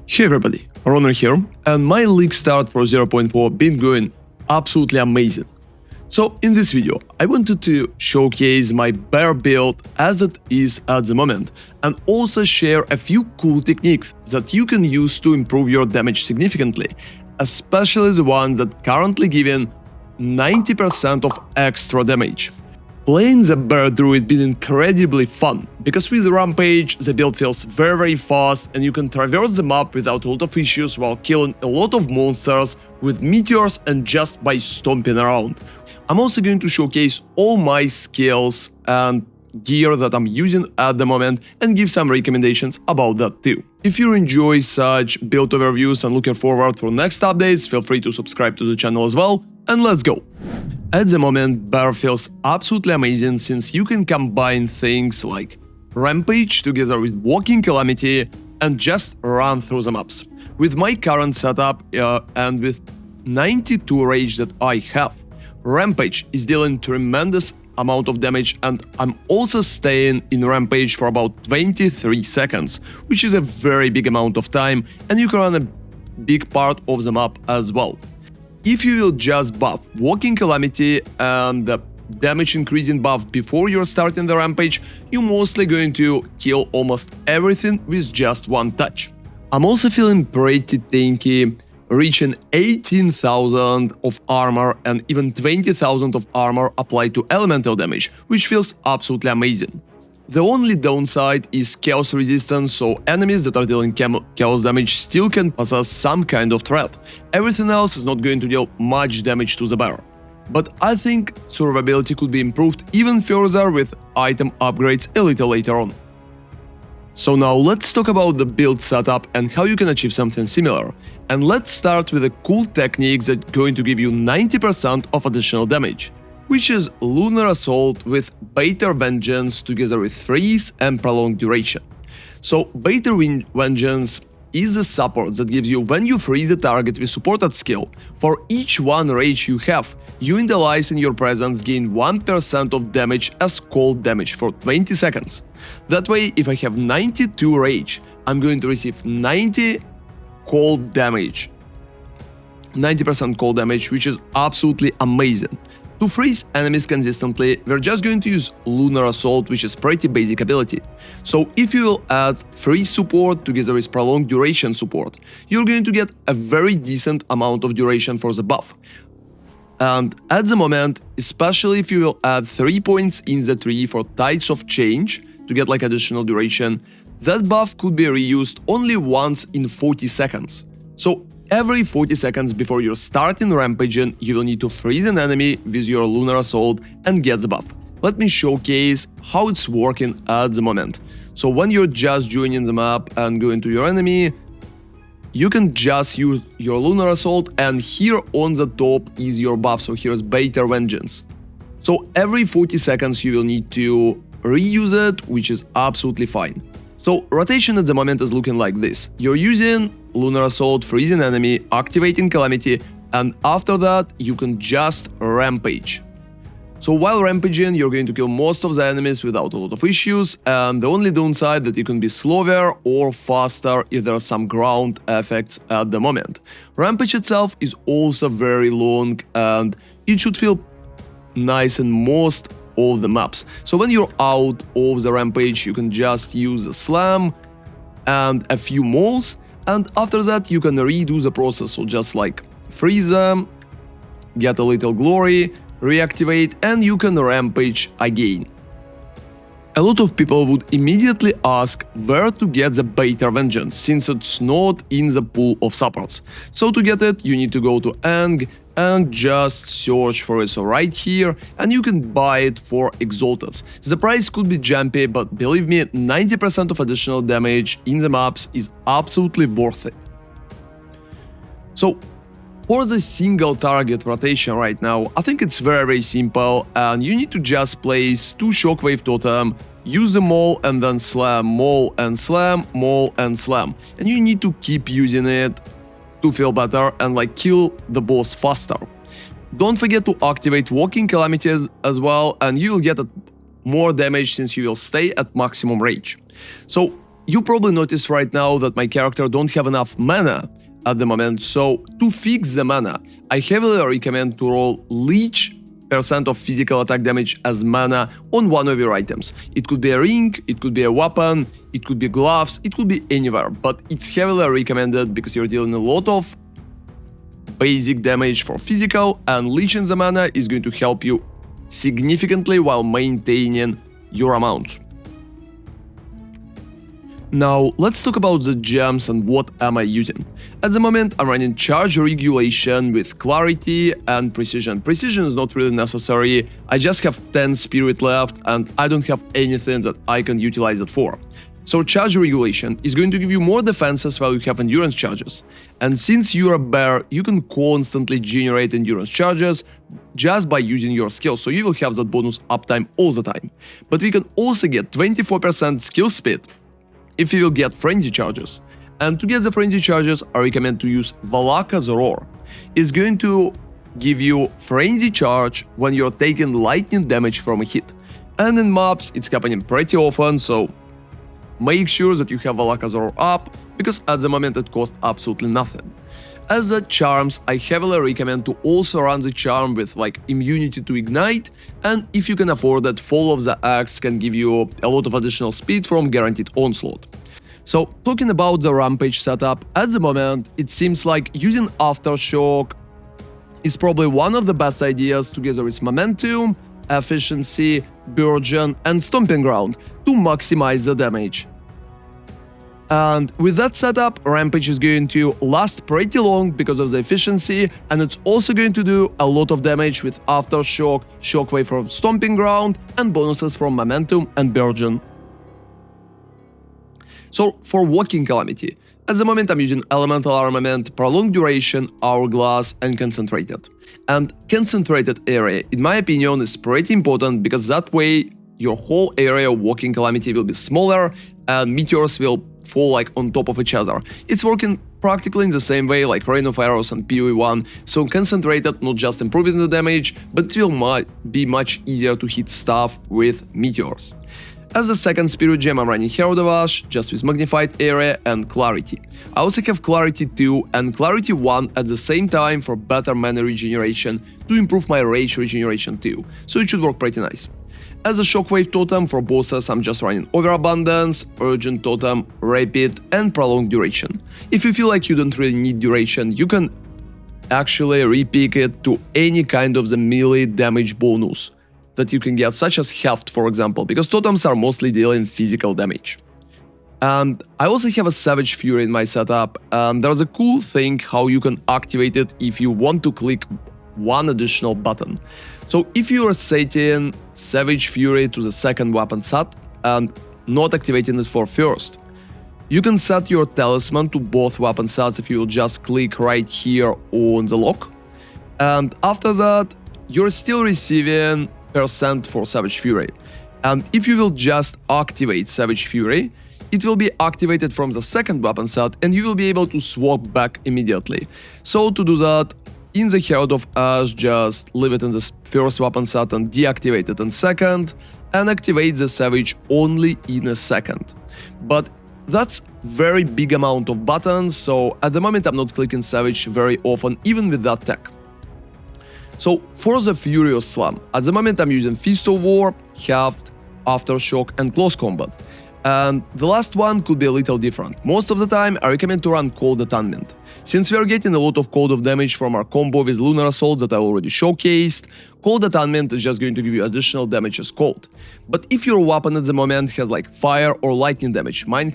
Hey everybody, ronarray here, and my league start for 0.4 been going absolutely amazing. So in this video, I wanted to showcase my bear build as it is at the moment, and also share a few cool techniques that you can use to improve your damage significantly, especially the ones that currently giving 90% of extra damage. Playing the bear druid been incredibly fun, because with Rampage the build feels very fast and you can traverse the map without a lot of issues while killing a lot of monsters with meteors and just by stomping around. I'm also going to showcase all my skills and gear that I'm using at the moment and give some recommendations about that too. If you enjoy such build overviews and looking forward for next updates, feel free to subscribe to the channel as well, and let's go! At the moment, bear feels absolutely amazing since you can combine things like Rampage together with Walking Calamity and just run through the maps. With my current setup and with 92 rage that I have, Rampage is dealing tremendous amount of damage, and I'm also staying in Rampage for about 23 seconds, which is a very big amount of time, and you can run a big part of the map as well. If you will just buff Walking Calamity and the damage increasing buff before you're starting the Rampage, you're mostly going to kill almost everything with just one touch. I'm also feeling pretty tanky, reaching 18,000 of armor and even 20,000 of armor applied to elemental damage, which feels absolutely amazing. The only downside is chaos resistance, so enemies that are dealing chaos damage still can possess some kind of threat. Everything else is not going to deal much damage to the bear. But I think survivability could be improved even further with item upgrades a little later on. So now let's talk about the build setup and how you can achieve something similar. And let's start with a cool technique that's going to give you 90% of additional damage, which is Lunar Assault with Bhatair Vengeance together with Freeze and Prolonged Duration. So Bhatair Vengeance is a support that gives you, when you freeze a target with supported skill, for each one rage you have, you and allies in your presence gain 1% of damage as cold damage for 20 seconds. That way, if I have 92 rage, I'm going to receive 90 cold damage. 90% cold damage, which is absolutely amazing. To freeze enemies consistently, we're just going to use Lunar Assault, which is pretty basic ability. So if you will add freeze support together with prolonged duration support, you're going to get a very decent amount of duration for the buff. And at the moment, especially if you will add 3 points in the tree for Tides of Change to get like additional duration, that buff could be reused only once in 40 seconds. So every 40 seconds before you're starting rampaging, you will need to freeze an enemy with your Lunar Assault and get the buff. Let me showcase how it's working at the moment. So when you're just joining the map and going to your enemy, you can just use your Lunar Assault, and here on the top is your buff, so here's Bhatair Vengeance. So every 40 seconds you will need to reuse it, which is absolutely fine. So rotation at the moment is looking like this. You're using Lunar Assault, freezing enemy, activating Calamity, and after that you can just Rampage. So while rampaging, you're going to kill most of the enemies without a lot of issues, and the only downside that you can be slower or faster if there are some ground effects at the moment. Rampage itself is also very long, and it should feel nice in most of the maps. So when you're out of the Rampage, you can just use a Slam and a few mauls, and after that you can redo the process, so just like freeze them, get a little glory, reactivate, and you can Rampage again. A lot of people would immediately ask where to get the Bhatair Vengeance, since it's not in the pool of supports. So to get it, you need to go to Endgame and just search for it. So right here, and you can buy it for Exalted. The price could be jumpy, but believe me, 90% of additional damage in the maps is absolutely worth it. So for the single target rotation right now, I think it's very simple, and you need to just place 2 Shockwave Totem, use the maul and then slam, maul and slam, maul and slam. And you need to keep using it to feel better and like kill the boss faster. Don't forget to activate Walking Calamity as well, and you will get more damage since you will stay at maximum range. So you probably notice right now that my character don't have enough mana at the moment, so to fix the mana, I heavily recommend to roll leech % of physical attack damage as mana on one of your items. It could be a ring, it could be a weapon, it could be gloves, it could be anywhere, but it's heavily recommended because you're dealing a lot of basic damage for physical, and leeching the mana is going to help you significantly while maintaining your amounts. Now, let's talk about the gems and what am I using. At the moment, I'm running charge regulation with clarity and precision. Precision is not really necessary, I just have 10 spirit left and I don't have anything that I can utilize it for. So charge regulation is going to give you more defenses while you have endurance charges. And since you're a bear, you can constantly generate endurance charges just by using your skills, so you will have that bonus uptime all the time. But we can also get 24% skill speed if you will get frenzy charges. And to get the frenzy charges, I recommend to use Valaka's Roar. It's going to give you frenzy charge when you're taking lightning damage from a hit. And in mobs, it's happening pretty often, so make sure that you have Valaka's Roar up, because at the moment it costs absolutely nothing. As the charms, I heavily recommend to also run the charm with like immunity to ignite, and if you can afford it, Fall of the Axe can give you a lot of additional speed from guaranteed onslaught. So talking about the Rampage setup, at the moment it seems like using Aftershock is probably one of the best ideas together with Momentum, Efficiency, Burgeon and Stomping Ground to maximize the damage. And with that setup, Rampage is going to last pretty long because of the efficiency, and it's also going to do a lot of damage with Aftershock, Shockwave from Stomping Ground, and bonuses from Momentum and Burgeon. So for Walking Calamity, at the moment I'm using Elemental Armament, Prolonged Duration, Hourglass, and Concentrated. And Concentrated area, in my opinion, is pretty important because that way your whole area of Walking Calamity will be smaller and meteors will fall like on top of each other. It's working practically in the same way like Rain of Arrows and PoE 1, so Concentrated not just improving the damage, but it will be much easier to hit stuff with meteors. As a second spirit gem, I'm running Herald of Ash, just with Magnified Area and Clarity. I also have Clarity 2 and Clarity 1 at the same time for better mana regeneration to improve my rage regeneration too, so it should work pretty nice. As a Shockwave totem for bosses, I'm just running Overabundance, Urgent Totem, Rapid, and Prolonged Duration. If you feel like you don't really need duration, you can actually repick it to any kind of the melee damage bonus that you can get, such as Heft, for example, because totems are mostly dealing physical damage. And I also have a Savage Fury in my setup, and there's a cool thing how you can activate it if you want to click one additional button. So if you are setting Savage Fury to the second weapon set and not activating it for first, you can set your talisman to both weapon sets if you will just click right here on the lock. And after that, you're still receiving % for Savage Fury. And if you will just activate Savage Fury, it will be activated from the second weapon set and you will be able to swap back immediately. So to do that, in the Herald of Ash, just leave it in the first weapon set and deactivate it in second, and activate the Savage only in a second. But that's very big amount of buttons, so at the moment I'm not clicking Savage very often, even with that tech. So for the Furious Slam, at the moment I'm using Fist of War, Heft, Aftershock and Close Combat. And the last one could be a little different. Most of the time I recommend to run Cold Attunement. Since we are getting a lot of cold of damage from our combo with Lunar Assault that I already showcased, Cold Attunement is just going to give you additional damage as cold. But if your weapon at the moment has like fire or lightning damage, mine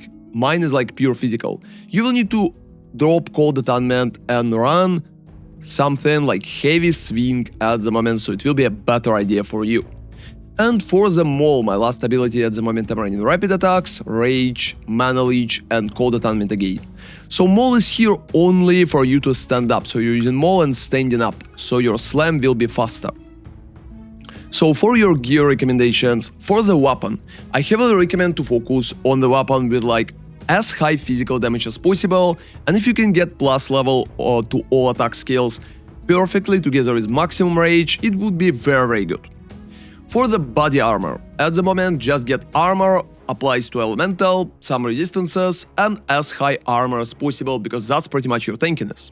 is like pure physical, you will need to drop Cold Attunement and run something like Heavy Swing at the moment, so it will be a better idea for you. And for the Maul, my last ability at the moment I'm running Rapid Attacks, Rage, Mana Leech and Cold Attunement again. So Maul is here only for you to stand up, so you're using Maul and standing up, so your slam will be faster. So for your gear recommendations, for the weapon, I heavily recommend to focus on the weapon with like as high physical damage as possible, and if you can get plus level to all attack skills perfectly together with maximum rage, it would be very good. For the body armor, at the moment just get armor applies to elemental, some resistances, and as high armor as possible, because that's pretty much your tankiness.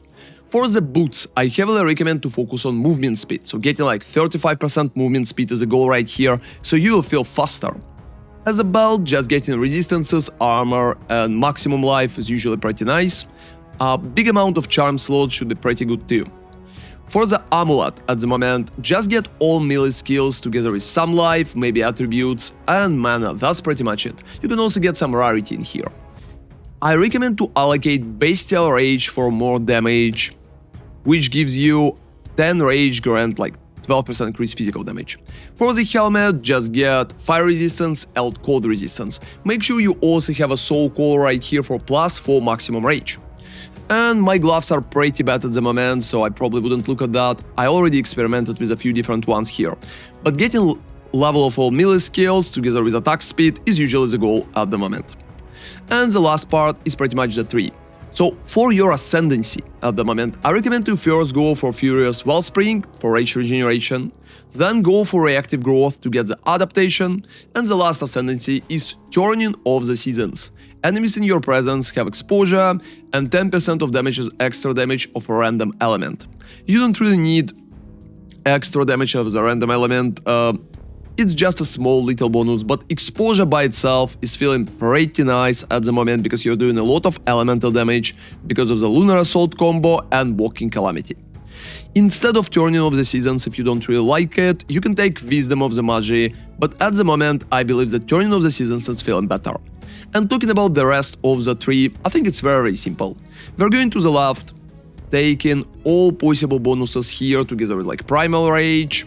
For the boots, I heavily recommend to focus on movement speed, so getting like 35% movement speed is a goal right here, so you will feel faster. As a belt, just getting resistances, armor, and maximum life is usually pretty nice. A big amount of charm slots should be pretty good too. For the amulet, at the moment, just get all melee skills together with some life, maybe attributes, and mana, that's pretty much it. You can also get some rarity in here. I recommend to allocate Bestial Rage for more damage, which gives you 10 rage grant like 12% increased physical damage. For the helmet, just get fire resistance and cold resistance. Make sure you also have a soul core right here for +4 maximum rage. And my gloves are pretty bad at the moment, so I probably wouldn't look at that. I already experimented with a few different ones here. But getting level of all melee skills together with attack speed is usually the goal at the moment. And the last part is pretty much the tree. So for your Ascendancy at the moment, I recommend to first go for Furious Wellspring for rage regeneration, then go for Reactive Growth to get the adaptation, and the last Ascendancy is Turning of the Seasons. Enemies in your presence have exposure, and 10% of damage is extra damage of a random element. You don't really need extra damage of the random element, it's just a small little bonus, but exposure by itself is feeling pretty nice at the moment because you're doing a lot of elemental damage because of the Lunar Assault combo and Walking Calamity. Instead of Turning of the Seasons, if you don't really like it, you can take Wisdom of the Magi, but at the moment I believe that Turning of the Seasons is feeling better. And talking about the rest of the tree, I think it's very simple. We're going to the left, taking all possible bonuses here together with like Primal Rage,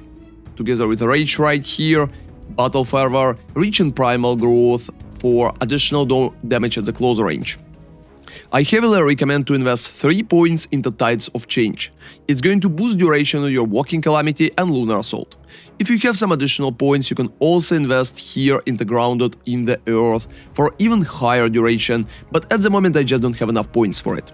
together with Rage right here, Battle Fervor, reaching Primal Growth for additional damage at the close range. I heavily recommend to invest 3 points into Tides of Change. It's going to boost duration of your Walking Calamity and Lunar Assault. If you have some additional points, you can also invest here into Grounded in the Earth for even higher duration, but at the moment I just don't have enough points for it.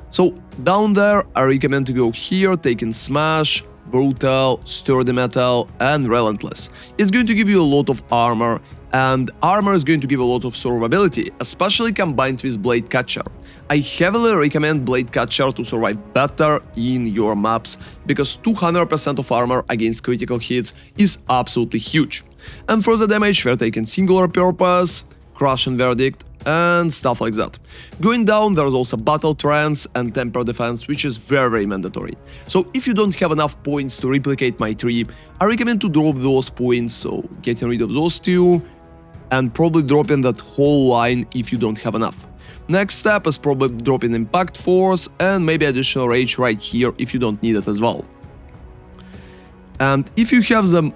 So down there, I recommend to go here, taking Smash, Brutal, Sturdy Metal, and Relentless. It's going to give you a lot of armor, and armor is going to give a lot of survivability, especially combined with Blade Catcher. I heavily recommend Blade Catcher to survive better in your maps, because 200% of armor against critical hits is absolutely huge. And for the damage, we're taking Singular Purpose, Crush and Verdict, and stuff like that. Going down, there's also Battle Trance and Temper Defense, which is very mandatory. So if you don't have enough points to replicate my tree, I recommend to drop those points, so getting rid of those two, and probably dropping that whole line if you don't have enough. Next step is probably dropping Impact Force and maybe additional Rage right here if you don't need it as well. And if you have the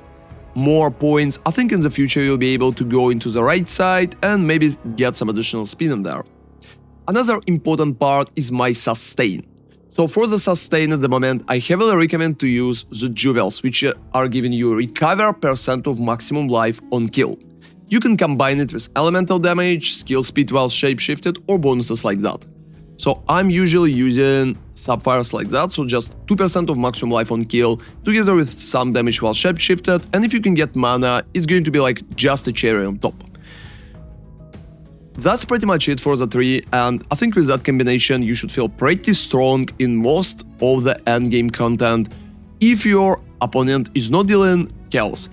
more points, I think in the future you'll be able to go into the right side and maybe get some additional speed in there. Another important part is my sustain. So for the sustain at the moment, I heavily recommend to use the jewels, which are giving you recover % of maximum life on kill. You can combine it with elemental damage, skill speed while shapeshifted, or bonuses like that. So I'm usually using sapphires like that, so just 2% of maximum life on kill, together with some damage while shapeshifted, and if you can get mana, it's going to be like just a cherry on top. That's pretty much it for the tree, and I think with that combination you should feel pretty strong in most of the endgame content if your opponent is not dealing chaos.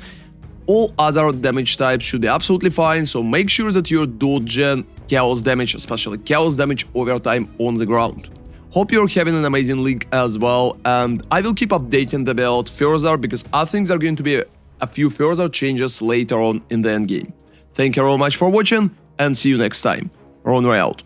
All other damage types should be absolutely fine, so make sure that you're dodging chaos damage, especially chaos damage over time on the ground. Hope you're having an amazing league as well, and I will keep updating the build further because I think there are going to be a few further changes later on in the endgame. Thank you very much for watching, and see you next time. ronarray out.